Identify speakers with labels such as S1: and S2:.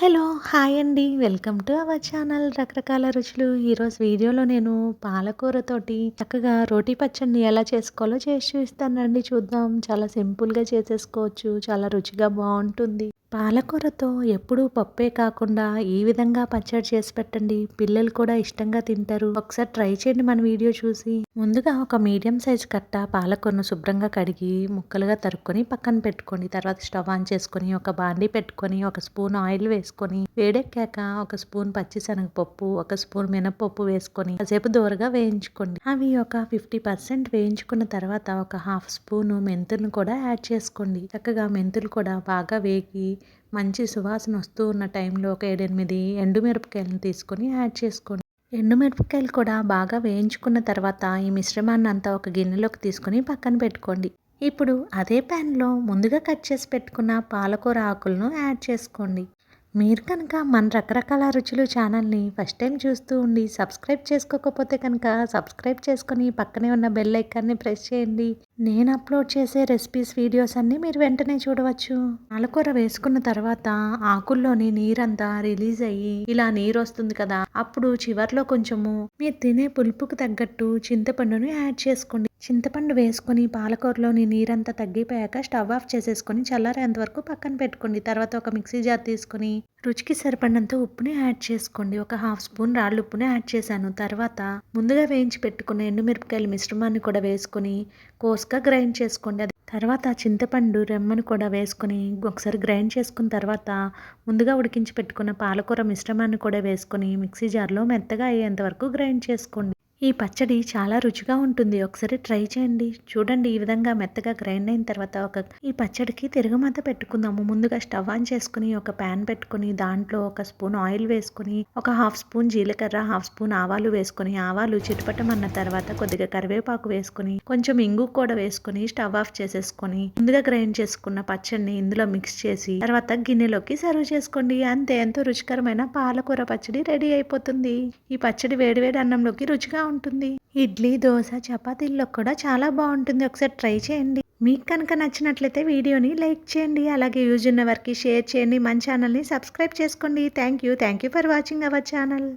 S1: Hello! Hi అండి. Welcome to our channel రకరకాల రుచులు. ఈరోజు వీడియోలో నేను పాలకూరతోటి చక్కగా రోటి పచ్చడిని ఎలా చేసుకోవాలో చేసి చూపిస్తానండి. చూద్దాం. చాలా సింపుల్‌గా చేసేసుకోవచ్చు. చాలా రుచిగా బావుంటుంది. పాలకూరతో ఎప్పుడూ పప్పే కాకుండా ఈ విధంగా పచ్చడి చేసి పెట్టండి. పిల్లలు కూడా ఇష్టంగా తింటారు. ఒకసారి ట్రై చేయండి మన వీడియో చూసి. ముందుగా ఒక మీడియం సైజ్ కట్ట పాలకూరను శుభ్రంగా కడిగి ముక్కలుగా తరుక్కొని పక్కన పెట్టుకోండి. తర్వాత స్టవ్ ఆన్ చేసుకొని ఒక బాండీ పెట్టుకొని ఒక స్పూన్ ఆయిల్ వేసుకొని వేడెక్కాక ఒక స్పూన్ పచ్చిశనగపప్పు, ఒక స్పూన్ మినపప్పు వేసుకొని కాసేపు దూరగా వేయించుకోండి. అవి ఒక 50% వేయించుకున్న తర్వాత ఒక హాఫ్ స్పూన్ మెంతులను కూడా యాడ్ చేసుకోండి. చక్కగా మెంతులు కూడా బాగా వేగి మంచి సువాసన వస్తూ ఉన్న టైంలో ఒక 7-8 ఎండుమిరపకాయలను తీసుకొని యాడ్ చేసుకోండి. ఎండుమిరపకాయలు కూడా బాగా వేయించుకున్న తర్వాత ఈ మిశ్రమాన్ని అంతా ఒక గిన్నెలోకి తీసుకొని పక్కన పెట్టుకోండి. ఇప్పుడు అదే ప్యాన్లో ముందుగా కట్ చేసి పెట్టుకున్న పాలకూర ఆకులను యాడ్ చేసుకోండి. మీరు కనుక మన రకరకాల రుచులు ఛానల్ని ఫస్ట్ టైం చూస్తూ ఉండి సబ్స్క్రైబ్ చేసుకోకపోతే కనుక సబ్స్క్రైబ్ చేసుకొని పక్కనే ఉన్న బెల్ ఐకాన్ని ప్రెస్ చేయండి. నేను అప్లోడ్ చేసే రెసిపీస్ వీడియోస్ అన్నీ మీరు వెంటనే చూడవచ్చు. పాలకూర వేసుకున్న తర్వాత ఆకుల్లోని నీరంతా రిలీజ్ అయ్యి ఇలా నీరు వస్తుంది కదా, అప్పుడు చివర్లో కొంచెము మీరు తినే పులుపుకు తగ్గట్టు చింతపండును యాడ్ చేసుకోండి. చింతపండు వేసుకొని పాలకూరలోని నీరంతా తగ్గిపోయాక స్టవ్ ఆఫ్ చేసేసుకొని చల్లారేంత వరకు పక్కన పెట్టుకోండి. తర్వాత ఒక మిక్సీ జార్ తీసుకొని రుచికి సరిపడినంత ఉప్పుని యాడ్ చేసుకోండి. ఒక హాఫ్ స్పూన్ రాళ్ళు ఉప్పుని యాడ్ చేశాను. తర్వాత ముందుగా వేయించి పెట్టుకున్న ఎండుమిరపకాయల మిశ్రమాన్ని కూడా వేసుకొని కోసుగా గ్రైండ్ చేసుకోండి. తర్వాత చింతపండు రెమ్మను కూడా వేసుకొని ఒకసారి గ్రైండ్ చేసుకున్న తర్వాత ముందుగా ఉడికించి పెట్టుకున్న పాలకూర మిశ్రమాన్ని కూడా వేసుకొని మిక్సీ జార్లో మెత్తగా అయ్యేంత వరకు గ్రైండ్ చేసుకోండి. ఈ పచ్చడి చాలా రుచిగా ఉంటుంది. ఒకసారి ట్రై చేయండి. చూడండి, ఈ విధంగా మెత్తగా గ్రైండ్ అయిన తర్వాత ఈ పచ్చడికి తిరగమాత పెట్టుకుందాము. ముందుగా స్టవ్ ఆన్ చేసుకుని ఒక ప్యాన్ పెట్టుకుని దాంట్లో ఒక స్పూన్ ఆయిల్ వేసుకొని ఒక హాఫ్ స్పూన్ జీలకర్ర, హాఫ్ స్పూన్ ఆవాలు వేసుకొని ఆవాలు చిటపటమన్న తర్వాత కొద్దిగా కరివేపాకు వేసుకొని కొంచెం ఇంగు కూడా వేసుకొని స్టవ్ ఆఫ్ చేసేసుకొని ముందుగా గ్రైండ్ చేసుకున్న పచ్చడిని ఇందులో మిక్స్ చేసి తర్వాత గిన్నెలోకి సర్వ్ చేసుకోండి. అంతే, ఎంతో రుచికరమైన పాలకూర పచ్చడి రెడీ అయిపోతుంది. ఈ పచ్చడి వేడివేడి అన్నంలోకి రుచిగా ఉంటుంది. ఇడ్లీ, దోశ, చపాతీల్లో కూడా చాలా బాగుంటుంది. ఒకసారి ట్రై చేయండి. మీకు కనుక నచ్చినట్లయితే వీడియోని లైక్ చేయండి. అలాగే యూజ్ ఉన్న వారికి షేర్ చేయండి. మన ఛానల్ని సబ్స్క్రైబ్ చేసుకోండి. Thank you for watching our channel.